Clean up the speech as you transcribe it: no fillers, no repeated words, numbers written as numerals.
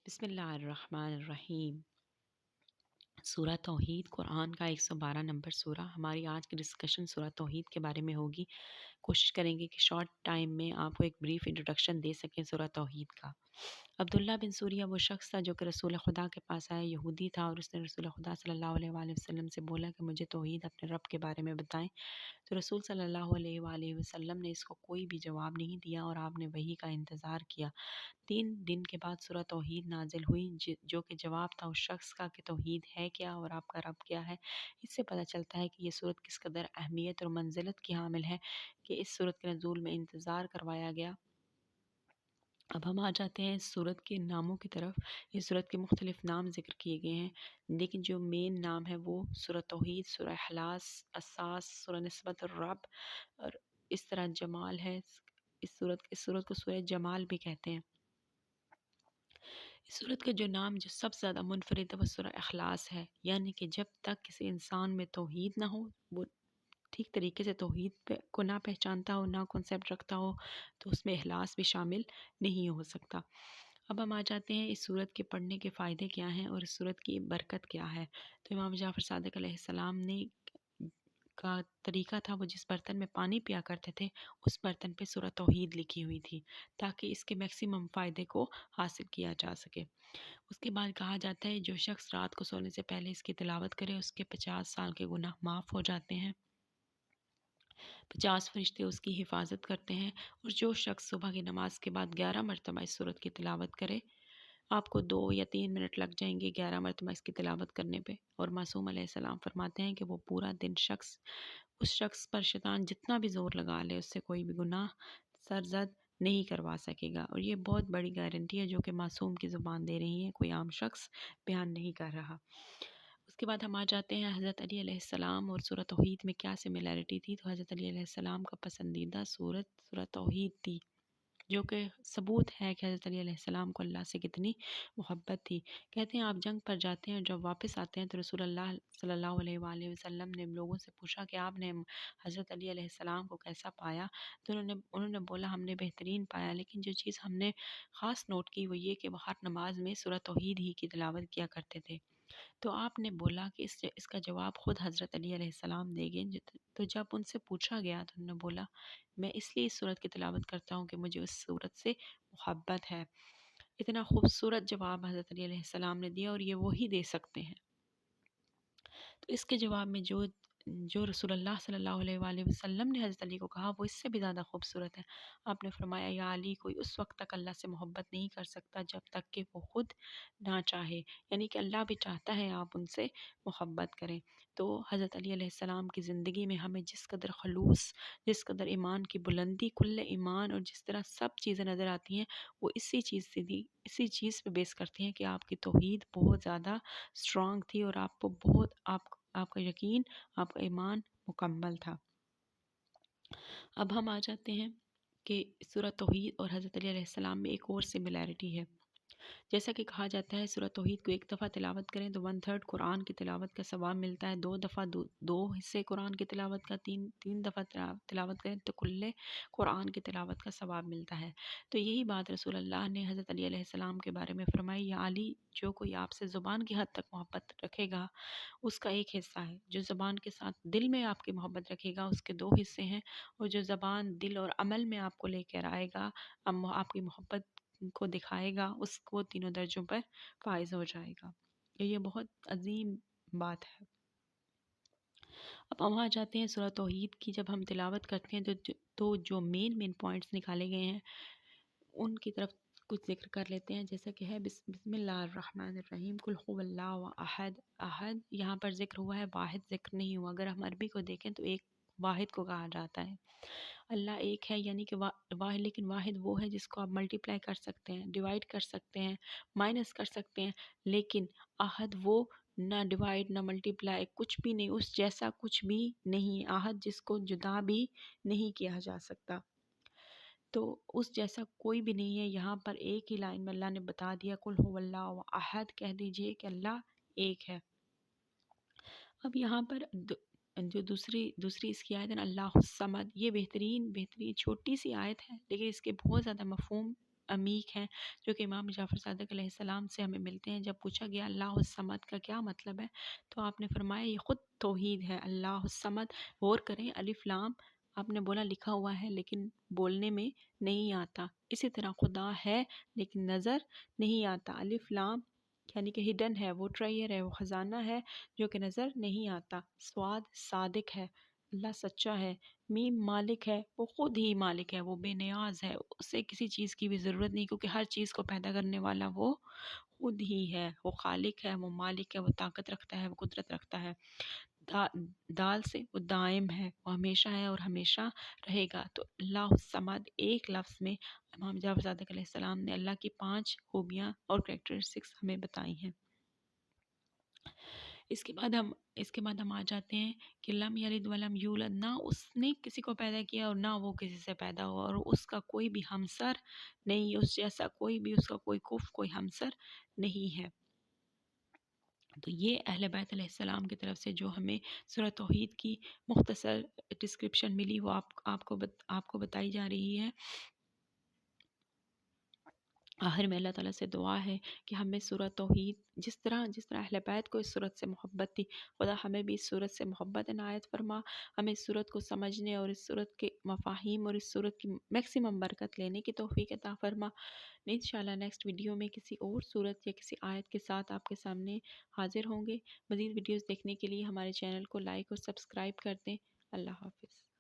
بسم اللہ الرحمن الرحیم۔ سورہ توحید قرآن کا 112 نمبر سورہ۔ ہماری آج کی ڈسکشن سورہ توحید کے بارے میں ہوگی۔ کوشش کریں گے کہ شارٹ ٹائم میں آپ کو ایک بریف انٹروڈکشن دے سکیں سورہ توحید کا۔ عبداللہ بن سوریہ وہ شخص تھا جو کہ رسول خدا کے پاس آیا، یہودی تھا، اور اس نے رسول خدا صلی اللہ علیہ وآلہ وسلم سے بولا کہ مجھے توحید اپنے رب کے بارے میں بتائیں۔ تو رسول صلی اللہ علیہ وآلہ وسلم نے اس کو کوئی بھی جواب نہیں دیا اور آپ نے وحی کا انتظار کیا۔ 3 دن کے بعد سورہ توحید نازل ہوئی جو کہ جواب تھا اس شخص کا کہ توحید ہے کیا اور آپ کا رب کیا ہے۔ اس سے پتہ چلتا ہے کہ یہ صورت کس قدر اہمیت اور منزلت کی حامل ہے کہ اس صورت کے نزول میں انتظار کروایا گیا۔ اب ہم آ جاتے ہیں اس صورت کے ناموں کی طرف۔ اس صورت کے مختلف نام ذکر کیے گئے ہیں، لیکن جو مین نام ہے وہ سورہ توحید، سورہ اخلاص، اساس، سورہ نسبت الرب، اور اس طرح جمال ہے۔ اس صورت کو سورہ جمال بھی کہتے ہیں۔ اس صورت کا جو نام جو سب سے زیادہ منفرد ہے وہ سورہ اخلاص ہے، یعنی کہ جب تک کسی انسان میں توحید نہ ہو، وہ ٹھیک طریقے سے توحید کو نہ پہچانتا ہو، نہ کنسیپٹ رکھتا ہو، تو اس میں اخلاص بھی شامل نہیں ہو سکتا۔ اب ہم آ جاتے ہیں اس صورت کے پڑھنے کے فائدے کیا ہیں اور اس صورت کی برکت کیا ہے۔ تو امام جعفر صادق علیہ السلام نے کا طریقہ تھا، وہ جس برتن میں پانی پیا کرتے تھے اس برتن پہ سورہ توحید لکھی ہوئی تھی تاکہ اس کے میکسیمم فائدے کو حاصل کیا جا سکے۔ اس کے بعد کہا جاتا ہے جو شخص رات کو سونے سے پہلے اس کی تلاوت کرے اس کے 50 سال کے گناہ معاف ہو جاتے ہیں، 50 فرشتے اس کی حفاظت کرتے ہیں، اور جو شخص صبح کی نماز کے بعد 11 مرتبہ اس سورت کی تلاوت کرے، آپ کو 2 یا 3 منٹ لگ جائیں گے 11 مرتبہ اس کی تلاوت کرنے پہ، اور معصوم علیہ السلام فرماتے ہیں کہ وہ پورا دن اس شخص پر شیطان جتنا بھی زور لگا لے اس سے کوئی بھی گناہ سرزد نہیں کروا سکے گا، اور یہ بہت بڑی گارنٹی ہے جو کہ معصوم کی زبان دے رہی ہے، کوئی عام شخص بیان نہیں کر رہا۔ اس کے بعد ہم آ جاتے ہیں حضرت علی علیہ السلام اور سورہ توحید میں کیا سملیرٹی تھی۔ تو حضرت علی علیہ السلام کا پسندیدہ سورہ توحید تھی، جو کہ ثبوت ہے کہ حضرت علی علیہ السلام کو اللہ سے کتنی محبت تھی۔ کہتے ہیں آپ جنگ پر جاتے ہیں اور جب واپس آتے ہیں تو رسول اللہ صلی اللہ علیہ وآلہ وسلم نے لوگوں سے پوچھا کہ آپ نے حضرت علی علیہ السلام کو کیسا پایا؟ تو انہوں نے بولا ہم نے بہترین پایا، لیکن جو چیز ہم نے خاص نوٹ کی وہ یہ کہ وہ ہر نماز میں سورہ توحید ہی کی تلاوت کیا کرتے تھے۔ تو آپ نے بولا کہ اس کا جواب خود حضرت علی علیہ السلام دیں گے۔ تو جب ان سے پوچھا گیا تو انہوں نے بولا میں اس لیے اس صورت کی تلاوت کرتا ہوں کہ مجھے اس صورت سے محبت ہے۔ اتنا خوبصورت جواب حضرت علی علیہ السلام نے دیا، اور یہ وہی دے سکتے ہیں۔ تو اس کے جواب میں جو رسول اللہ صلی اللہ علیہ وآلہ وسلم نے حضرت علی کو کہا وہ اس سے بھی زیادہ خوبصورت ہے۔ آپ نے فرمایا یا علی کوئی اس وقت تک اللہ سے محبت نہیں کر سکتا جب تک کہ وہ خود نہ چاہے، یعنی کہ اللہ بھی چاہتا ہے آپ ان سے محبت کریں۔ تو حضرت علی علیہ السلام کی زندگی میں ہمیں جس قدر خلوص، جس قدر ایمان کی بلندی، کل ایمان، اور جس طرح سب چیزیں نظر آتی ہیں وہ اسی چیز پہ بیس کرتی ہیں کہ آپ کی توحید بہت زیادہ اسٹرانگ تھی، اور آپ کو آپ کا یقین، آپ کا ایمان مکمل تھا۔ اب ہم آ جاتے ہیں کہ سورہ توحید اور حضرت علی علیہ السلام میں ایک اور سملیرٹی ہے۔ جیسا کہ کہا جاتا ہے سورہ توحید کو ایک دفعہ تلاوت کریں تو 1/3 قرآن کی تلاوت کا ثواب ملتا ہے، 2 دفعہ 2 حصے قرآن کی تلاوت کا، 3 دفعہ تلاوت کریں تو کل قرآن کی تلاوت کا ثواب ملتا ہے۔ تو یہی بات رسول اللہ نے حضرت علی علیہ السلام کے بارے میں فرمائی، یا علی جو کوئی آپ سے زبان کی حد تک محبت رکھے گا اس کا ایک حصہ ہے، جو زبان کے ساتھ دل میں آپ کی محبت رکھے گا اس کے 2 حصے ہیں، اور جو زبان، دل اور عمل میں آپ کو لے کر آئے گا، آپ کی محبت کو دکھائے گا، اس کو تینوں درجوں پر فائز ہو جائے گا۔ یہ بہت عظیم بات ہے۔ اب ہم آ جاتے ہیں سورہ توحید کی جب ہم تلاوت کرتے ہیں تو جو مین پوائنٹس نکالے گئے ہیں ان کی طرف کچھ ذکر کر لیتے ہیں، جیسا کہ ہے بسم اللہ الرحمن الرحیم، قل هو اللہ احد۔ احد یہاں پر ذکر ہوا ہے، واحد ذکر نہیں ہوا۔ اگر ہم عربی کو دیکھیں تو ایک واحد کو کہا جاتا ہے۔ اللہ ایک ہے، یعنی کہ واحد، لیکن واحد وہ ہے جس کو آپ ملٹیپلائی کر سکتے ہیں، ڈیوائڈ کر سکتے ہیں، مائنس کر سکتے ہیں، لیکن احد وہ نہ ڈیوائڈ نہ ملٹیپلائی، کچھ بھی نہیں، اس جیسا کچھ بھی نہیں۔ احد جس کو جدا بھی نہیں کیا جا سکتا، تو اس جیسا کوئی بھی نہیں ہے۔ یہاں پر ایک ہی لائن میں اللہ نے بتا دیا قل هو اللہ احد، کہہ دیجئے کہ اللہ ایک ہے۔ اب یہاں پر جو دوسری اس کی آیت ہے اللہ الصمد، یہ بہترین چھوٹی سی آیت ہے، لیکن اس کے بہت زیادہ مفہوم عمیق ہیں جو کہ امام جعفر صادق علیہ السلام سے ہمیں ملتے ہیں۔ جب پوچھا گیا اللہ الصمد کا کیا مطلب ہے تو آپ نے فرمایا یہ خود توحید ہے، اللہ الصمد۔ غور کریں، الف لام آپ نے بولا لکھا ہوا ہے لیکن بولنے میں نہیں آتا۔ اسی طرح خدا ہے لیکن نظر نہیں آتا، الف لام یعنی کہ ہڈن ہے، وہ ٹریئر ہے، وہ خزانہ ہے جو کہ نظر نہیں آتا۔ سواد صادق ہے، اللہ سچا ہے۔ میم مالک ہے، وہ خود ہی مالک ہے، وہ بے نیاز ہے، اسے کسی چیز کی بھی ضرورت نہیں کیونکہ ہر چیز کو پیدا کرنے والا وہ خود ہی ہے، وہ خالق ہے، وہ مالک ہے، وہ طاقت رکھتا ہے، وہ قدرت رکھتا ہے۔ دال سے وہ دائم ہے، وہ ہمیشہ ہے اور ہمیشہ رہے گا۔ تو اللہ الصمد ایک لفظ میں امام جعفر صادق علیہ السلام نے اللہ کی 5 خوبیاں اور کریکٹرسٹکس ہمیں بتائی ہیں۔ اس کے بعد ہم آ جاتے ہیں کہ لم یلد ولم یولد، نہ اس نے کسی کو پیدا کیا اور نہ وہ کسی سے پیدا ہوا، اور اس کا کوئی بھی ہمسر نہیں، اس جیسا کوئی بھی، اس کا کوئی کف کوئی ہمسر نہیں ہے۔ تو یہ اہل بیت علیہ السلام کی طرف سے جو ہمیں سورہ توحید کی مختصر ڈسکرپشن ملی وہ آپ کو بتائی جا رہی ہے۔ آخر میں اللہ تعالیٰ سے دعا ہے کہ ہمیں سورہ توحید جس طرح اہل بیت کو اس صورت سے محبت تھی، خدا ہمیں بھی اس صورت سے محبت عنایت فرما، ہمیں اس صورت کو سمجھنے اور اس صورت کے مفاہیم اور اس صورت کی میکسیمم برکت لینے کی توفیق عطا فرما۔ انشاءاللہ نیکسٹ ویڈیو میں کسی اور صورت یا کسی آیت کے ساتھ آپ کے سامنے حاضر ہوں گے۔ مزید ویڈیوز دیکھنے کے لیے ہمارے چینل کو لائک اور سبسکرائب کر دیں۔ اللہ حافظ۔